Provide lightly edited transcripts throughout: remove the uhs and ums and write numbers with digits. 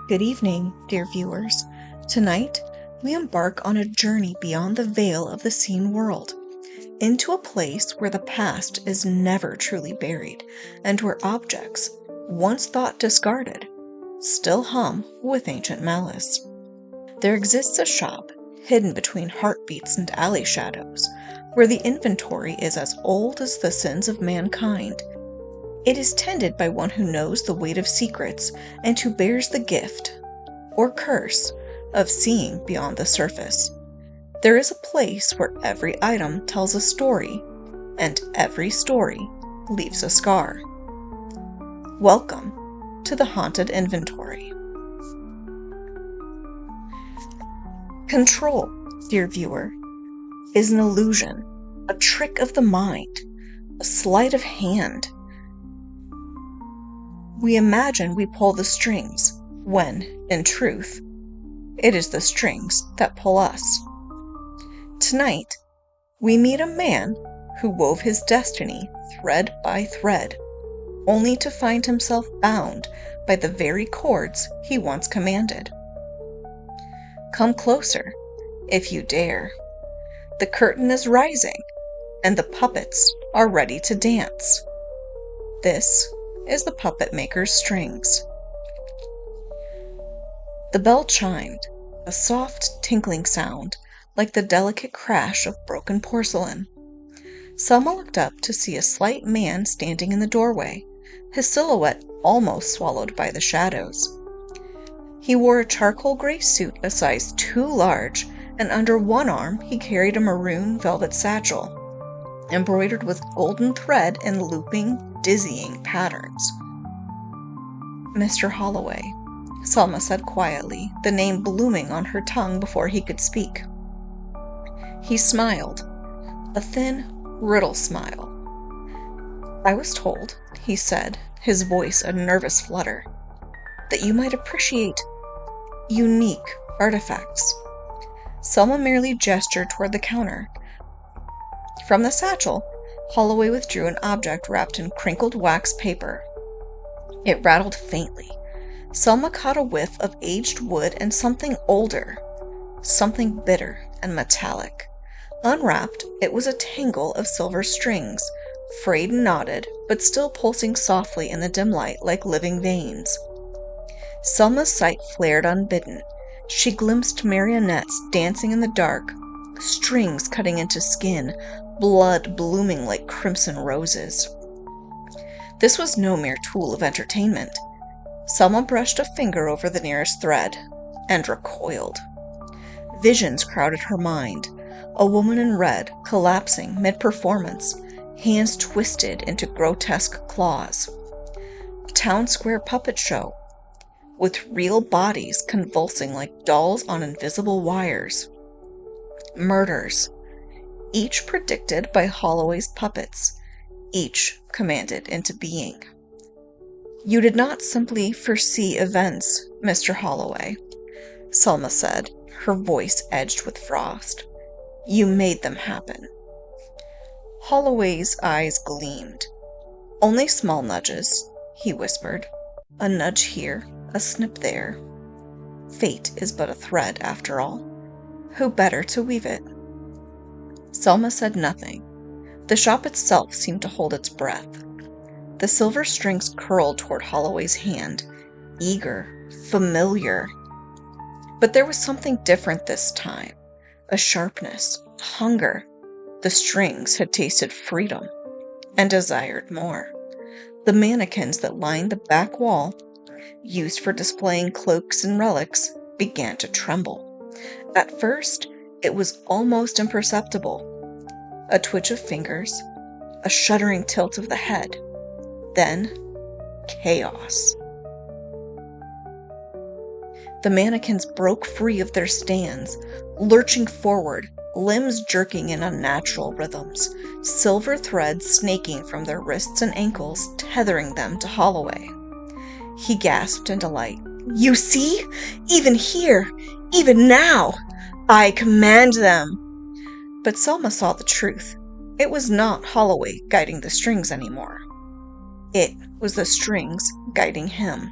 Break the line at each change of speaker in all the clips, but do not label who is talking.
Good evening, dear viewers. Tonight, we embark on a journey beyond the veil of the seen world, into a place where the past is never truly buried, and where objects, once thought discarded, still hum with ancient malice. There exists a shop, hidden between heartbeats and alley shadows, where the inventory is as old as the sins of mankind. It is tended by one who knows the weight of secrets and who bears the gift, or curse, of seeing beyond the surface. There is a place where every item tells a story, and every story leaves a scar. Welcome to the Haunted Inventory. Control, dear viewer, is an illusion, a trick of the mind, a sleight of hand. We imagine we pull the strings, when, in truth, it is the strings that pull us. Tonight, we meet a man who wove his destiny thread by thread, only to find himself bound by the very cords he once commanded. Come closer, if you dare. The curtain is rising, and the puppets are ready to dance. This is the puppet maker's strings. The bell chimed, a soft tinkling sound, like the delicate crash of broken porcelain. Selma looked up to see a slight man standing in the doorway, his silhouette almost swallowed by the shadows. He wore a charcoal gray suit a size too large, and under one arm he carried a maroon velvet satchel, embroidered with golden thread and looping, dizzying patterns. Mr. Holloway, Selma said quietly, the name blooming on her tongue before he could speak. He smiled, a thin, brittle smile. I was told, he said, his voice a nervous flutter, that you might appreciate unique artifacts. Selma merely gestured toward the counter. From the satchel, Holloway withdrew an object wrapped in crinkled wax paper. It rattled faintly. Selma caught a whiff of aged wood and something older, something bitter and metallic. Unwrapped, it was a tangle of silver strings, frayed and knotted, but still pulsing softly in the dim light like living veins. Selma's sight flared unbidden. She glimpsed marionettes dancing in the dark, strings cutting into skin, blood blooming like crimson roses. This was no mere tool of entertainment. Selma brushed a finger over the nearest thread, and recoiled. Visions crowded her mind. A woman in red, collapsing mid-performance, hands twisted into grotesque claws. A town square puppet show, with real bodies convulsing like dolls on invisible wires. Murders, each predicted by Holloway's puppets, each commanded into being. You did not simply foresee events, Mr. Holloway, Selma said, her voice edged with frost. You made them happen. Holloway's eyes gleamed. Only small nudges, he whispered. A nudge here, a snip there. Fate is but a thread, after all. Who better to weave it? Selma said nothing. The shop itself seemed to hold its breath. The silver strings curled toward Holloway's hand, eager, familiar. But there was something different this time. A sharpness, hunger. The strings had tasted freedom and desired more. The mannequins that lined the back wall, used for displaying cloaks and relics, began to tremble. At first, it was almost imperceptible. A twitch of fingers, a shuddering tilt of the head. Then, chaos. The mannequins broke free of their stands, lurching forward, limbs jerking in unnatural rhythms, silver threads snaking from their wrists and ankles, tethering them to Holloway. He gasped in delight. You see? Even here! Even now! I command them! But Selma saw the truth. It was not Holloway guiding the strings anymore. It was the strings guiding him.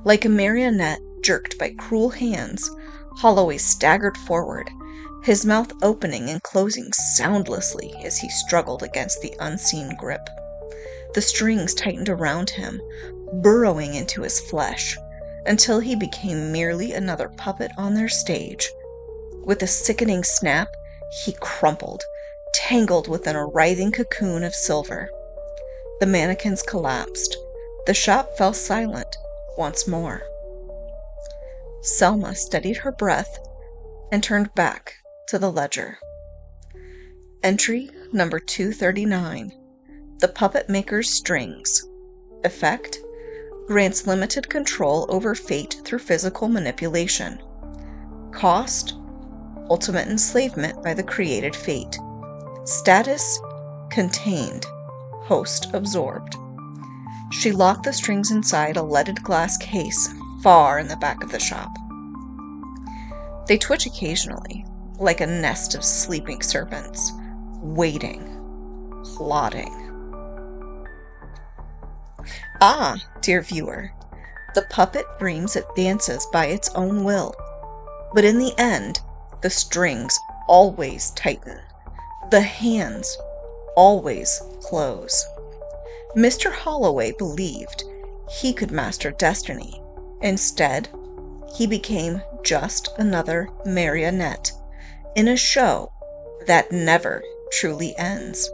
Like a marionette jerked by cruel hands, Holloway staggered forward, his mouth opening and closing soundlessly as he struggled against the unseen grip. The strings tightened around him, burrowing into his flesh, until he became merely another puppet on their stage. With a sickening snap, he crumpled, tangled within a writhing cocoon of silver. The mannequins collapsed. The shop fell silent once more. Selma steadied her breath and turned back to the ledger. Entry number 239. The Puppet Maker's Strings. Effect: grants limited control over fate through physical manipulation. Cost: ultimate enslavement by the created fate. Status: contained. Host absorbed. She locked the strings inside a leaded glass case far in the back of the shop. They twitch occasionally, like a nest of sleeping serpents, waiting, plotting. Ah, dear viewer, the puppet dreams it dances by its own will, but in the end, the strings always tighten, the hands always close. Mr. Holloway believed he could master destiny. Instead, he became just another marionette in a show that never truly ends.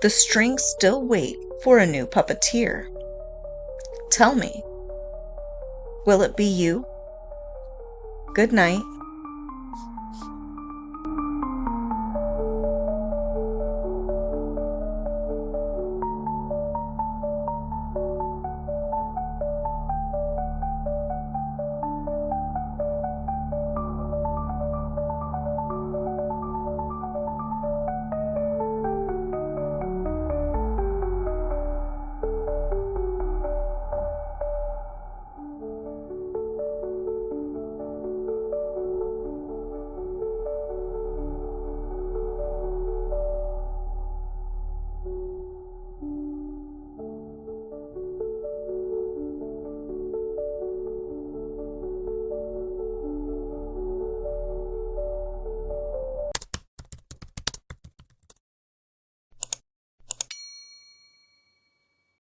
The strings still wait for a new puppeteer. Tell me, will it be you? Good night.